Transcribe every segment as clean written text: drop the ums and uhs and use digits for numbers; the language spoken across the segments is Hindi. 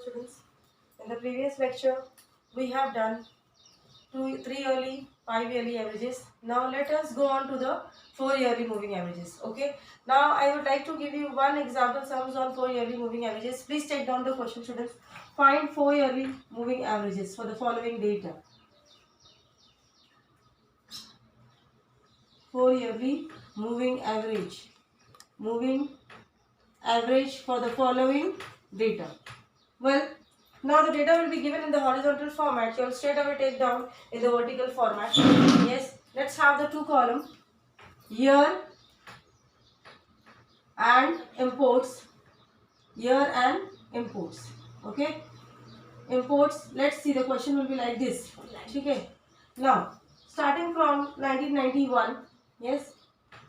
students. In the previous lecture, we have done 3 yearly, 5 yearly averages. Now let us go on to the 4 yearly moving averages. Okay. Now I would like to give you one example sums on 4 yearly moving averages. Please take down the question, students. Find 4 yearly moving averages for the following data. 4 yearly moving average. Moving average for the following data. Well, now the data will be given in the horizontal format. You will straight away take down in the vertical format. Yes, let's have the two column. Year and imports. Year and imports. Okay. Imports. Let's see, the question will be like this. Okay. Now, starting from 1991. Yes.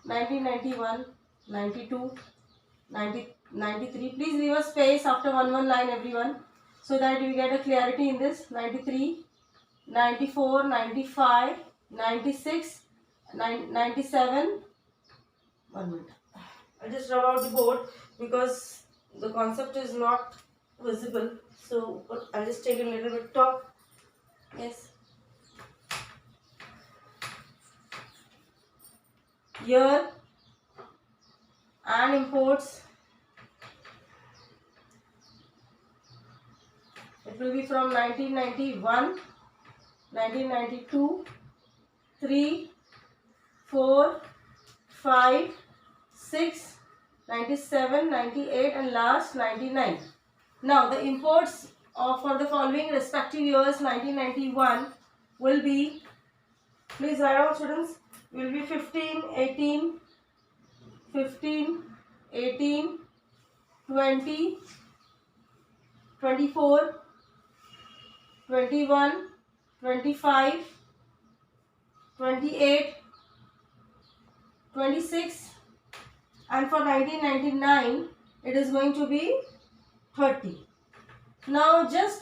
1991, 92, 90, 93. Please leave a space after one line, everyone, so that you get a clarity in this. 93, 94, 95, 96, 97. 1 minute. I'll just rub out the board because the concept is not visible. So I'll just take a little bit top. Yes. Year and imports. It will be from 1991, 1992, 3, 4, 5, 6, 97, 98 and last 99. Now the imports for the following respective years 1991 will be, please write down students, will be 15, 18, 15, 18, 20, 24, 21, 25, 28, 26, and for 1999 it is going to be 30. Now this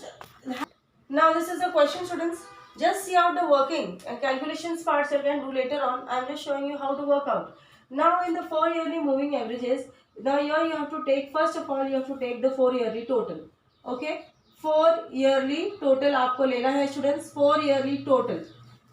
is the question, students. Just see out the working and calculations parts you can do later on. I am just showing you how to work out. Now in the 4 yearly moving averages, now here you have to take, first of all you have to take the 4 yearly total. Okay, 4 yearly total आपको लेना है स्टूडेंट्स. 4 yearly total.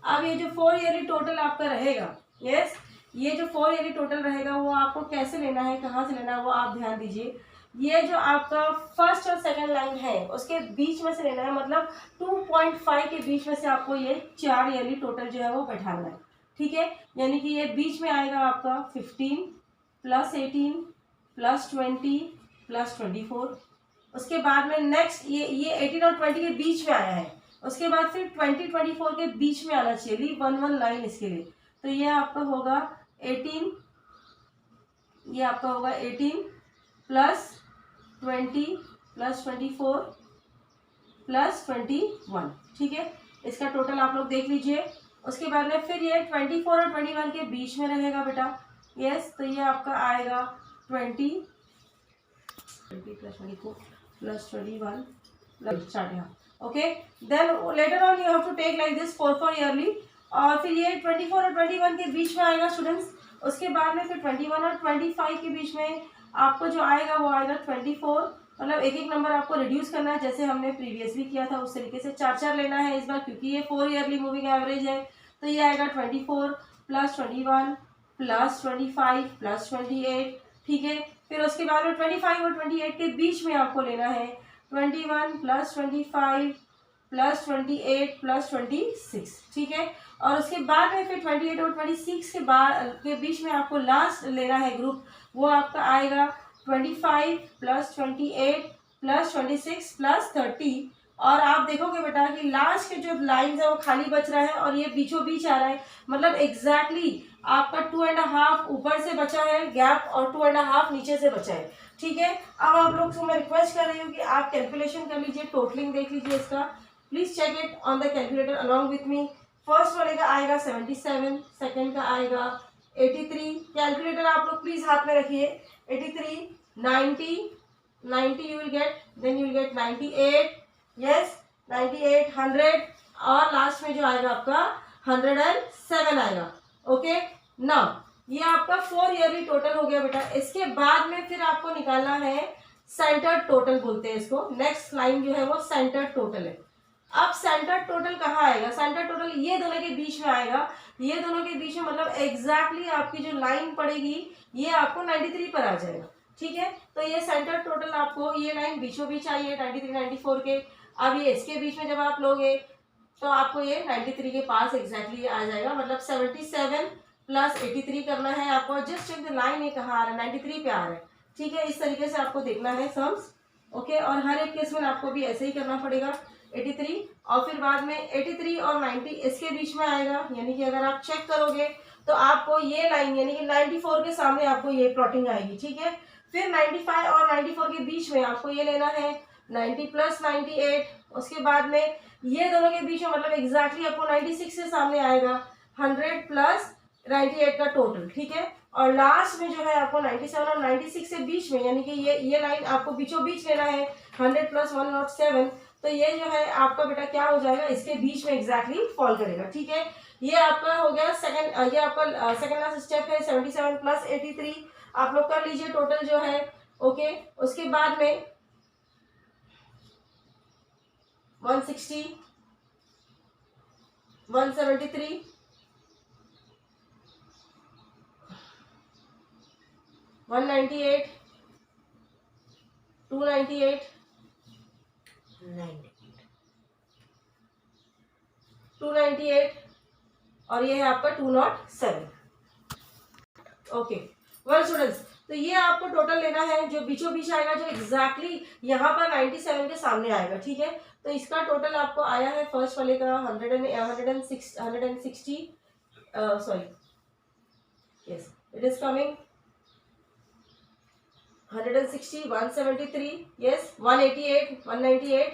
अब ये जो 4 yearly total आपका रहेगा, yes, ये जो 4 yearly total रहेगा वो आपको कैसे लेना है, कहाँ से लेना है, वो आप ध्यान दीजिए. ये जो आपका फर्स्ट और सेकंड लाइन है उसके बीच में से लेना है, मतलब 2.5 के बीच में से आपको ये 4 ईयरली टोटल जो है वो बैठाना है. ठीक है, यानी कि ये बीच में आएगा आपका 15 प्लस 18 प्लस 20 प्लस 24. उसके बाद में नेक्स्ट ये 18 और 20 के बीच में आया है. उसके बाद फिर 20 24 के बीच में आना चाहिए. लीव वन लाइन इसके लिए. तो ये आपका होगा 18, ये आपका होगा 18 प्लस 20 प्लस 24 प्लस 21. ठीक है, इसका टोटल आप लोग देख लीजिए. उसके बाद में फिर ये 24 और 21 के बीच में रहेगा बेटा. यस, तो ये आपका आएगा 20 प्लस 24 प्लस 21 प्लस स्टार्ट यहाँ. Okay, then later on you have to take like this 4 yearly. और फिर ये 24 और 21 के बीच में आएगा स्टूडेंट्स. उसके बाद में फिर 21 और 25 के बीच में आपको जो आएगा वो आएगा 24. मतलब एक एक नंबर आपको रिड्यूस करना है जैसे हमने प्रीवियसली किया था उस तरीके से. 4 लेना है इस बार क्योंकि ये 4 ईयरली मूविंग एवरेज है. तो ये आएगा 24 प्लस 21 प्लस 25 प्लस 28. ठीक है, फिर उसके बाद में 25 और 28 के बीच में आपको लेना है 21 प्लस 25 प्लस 28 प्लस 26. ठीक है, और उसके बाद में फिर 28 और 26 के बीच में आपको लास्ट लेना है ग्रुप. वो आपका आएगा 25 प्लस 28 प्लस 26 प्लस 30. और आप देखोगे बेटा कि लास्ट के जो लाइन है वो खाली बच रहा है और ये बीचों बीच आ रहा है. मतलब एग्जैक्टली आपका 2.5 ऊपर से बचा है गैप और 2.5 नीचे से बचा है. ठीक है, अब आप लोग को मैं रिक्वेस्ट कर रही हूँ कि आप कैलकुलेशन कर लीजिए, टोटलिंग देख लीजिए इसका. Please check it on the calculator along with me. First वाले का आएगा 77, सेकंड का आएगा 83. कैलकुलेटर आप लोग प्लीज हाथ में रखिए. 83, 90 you will get, then you will get 98, yes 98, 100 और लास्ट में जो आएगा आपका 107 आएगा. ओके, नाउ ये आपका 4 ईयरली टोटल हो गया बेटा. इसके बाद में फिर आपको निकालना है सेंटर टोटल बोलते हैं इसको। नेक्स्ट लाइन जो है वो सेंटर टोटल है। अब सेंटर टोटल कहाँ आएगा? सेंटर टोटल ये दोनों के बीच में आएगा। ये दोनों के बीच में मतलब एग्जैक्टली आपकी जो लाइन पड़ेगी ये आपको 93 पर आ जाएगा। ठीक है, तो ये सेंटर टोटल आपको ये लाइन बीचों बीच आई है 93 94 के। अब ये इसके बीच में जब आप लोगे तो आपको ये 93 के पास एग्जैक्टली आ जाएगा। मतलब 77 प्लस 83 करना है आपको। जस्ट चेक द लाइन, ये कहाँ आ रहा है? 93 पे आ रहा है। ठीक है, इस तरीके से आपको देखना है सम्स। ओके, और हर एक केस में आपको भी ऐसे ही करना पड़ेगा। 83 और फिर बाद में 83 और 90 इसके बीच में आएगा। यानी कि अगर आप चेक करोगे तो आपको ये लाइन यानी कि 94 के सामने आपको ये प्लॉटिंग आएगी। ठीक है, फिर 95 और 94 के बीच में आपको ये लेना है 90 प्लस 98। उसके बाद में ये दोनों के बीच में मतलब एग्जैक्टली आपको 96 से सामने आएगा 100 प्लस 98 का टोटल। ठीक है, और लास्ट में जो है आपको 97 और 96 के बीच में यानी कि ये लाइन आपको बीचों बीच लेना है 100 प्लस 107। तो ये जो है आपका बेटा क्या हो जाएगा? इसके बीच में एग्जैक्टली फॉल करेगा। ठीक है, ये आपका हो गया सेकंड। ये आपका सेकंड लास्ट स्टेप है 77 प्लस 83। आप लोग कर लीजिए टोटल जो है। ओके, उसके बाद में 160 173 198 298 298 और ये है आपका 207। ओके, वेल स्टूडेंट्स, तो ये आपको टोटल लेना है जो बीचों बीच आएगा, जो एग्जैक्टली यहाँ पर 97 के सामने आएगा। ठीक है, तो इसका टोटल आपको आया है फर्स्ट वाले का 160 sorry yes it is coming 160 173 yes 188 198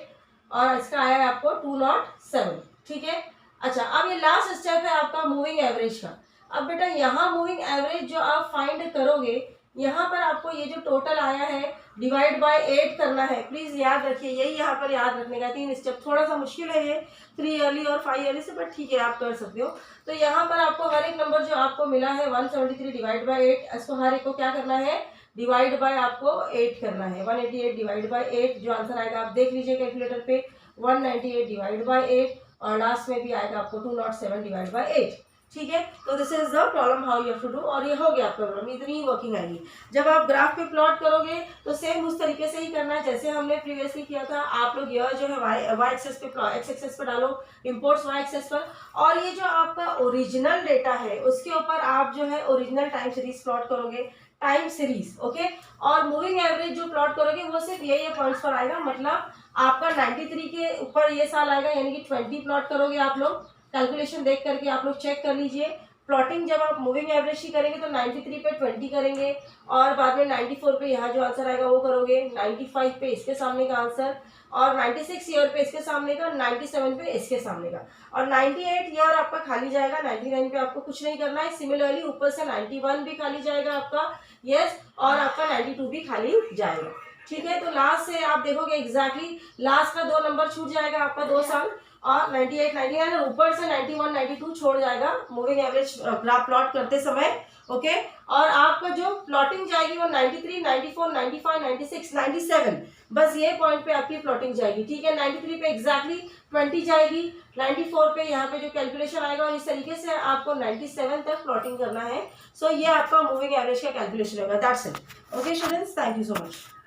और इसका आया है आपको 207। ठीक है, अच्छा अब ये लास्ट स्टेप है आपका मूविंग एवरेज का। अब बेटा यहाँ मूविंग एवरेज जो आप फाइंड करोगे यहाँ पर आपको ये जो टोटल आया है डिवाइड बाय 8 करना है। प्लीज याद रखिए, यही यहाँ पर याद रखने का 3 स्टेप। थोड़ा सा मुश्किल है ये 3 ईयरली और 5 ईयरली से, बट ठीक है आप कर सकते हो। तो यहाँ पर आपको हर एक नंबर जो आपको मिला है 173 डिवाइड बाय 8, इसको हर एक को क्या करना है? डिवाइड बाय आपको 8 करना है। 188 डिवाइड बाय 8 जो आंसर आएगा आप देख लीजिए कैलकुलेटर पे। 198 डिवाइड बाय 8 और लास्ट में भी आएगा आपको 207 डिवाइड बाय 8। ठीक है, तो this is the problem how you have to do. और ये हो गया आपका प्रॉब्लम, इतनी ही वर्किंग आएगी। जब आप ग्राफ पे प्लॉट करोगे तो सेम उस तरीके से ही करना है जैसे हमने प्रीवियसली किया था। आप लोग यह जो है वाई एक्सेस पे एक्स एक्सेस पे डालो, इंपोर्ट्स वाई एक्सेस पर, और ये जो आपका ओरिजिनल डेटा है उसके ऊपर आप जो है ओरिजिनल टाइम सीरीज प्लॉट करोगे, टाइम सीरीज। ओके, और मूविंग एवरेज जो प्लॉट करोगे वो सिर्फ ये पॉइंट्स पर आएगा। मतलब आपका 93 के ऊपर ये साल आएगा, यानी कि 20 प्लॉट करोगे आप लोग। कैलकुलेशन देख करके आप लोग चेक कर लीजिए। प्लॉटिंग जब आप मूविंग एवरेज की करेंगे तो 93 पे 20 करेंगे और बाद में 94 पे यहाँ जो आंसर आएगा वो करोगे, 95 पे इसके सामने का आंसर, और 96 ईयर पे इसके सामने का, 97 पे इसके सामने का, और 98 ईयर आपका खाली जाएगा। 99 पे आपको कुछ नहीं करना है। सिमिलरली ऊपर से 91 भी खाली जाएगा आपका, यस, और आपका 92 भी खाली जाएगा। ठीक है, तो लास्ट से आप देखोगे एग्जैक्टली लास्ट का 2 नंबर छूट जाएगा आपका 2 साल, और 98 99 और ऊपर से 91 92 छोड़ जाएगा मूविंग एवरेज ग्राफ प्लॉट करते समय। ओके, और आपका जो प्लॉटिंग जाएगी वो 93 94 95 96 97, बस ये पॉइंट पे आपकी प्लॉटिंग जाएगी। ठीक है, 93 पे एग्जैक्टली 20 जाएगी, 94 पे यहाँ पे जो कैलकुलेशन आएगा, और इस तरीके से आपको 97 तक प्लॉटिंग करना है। सो ये आपका मूविंग एवरेज का कैलकुलेशन होगा। That's it. Okay students, thank you so much.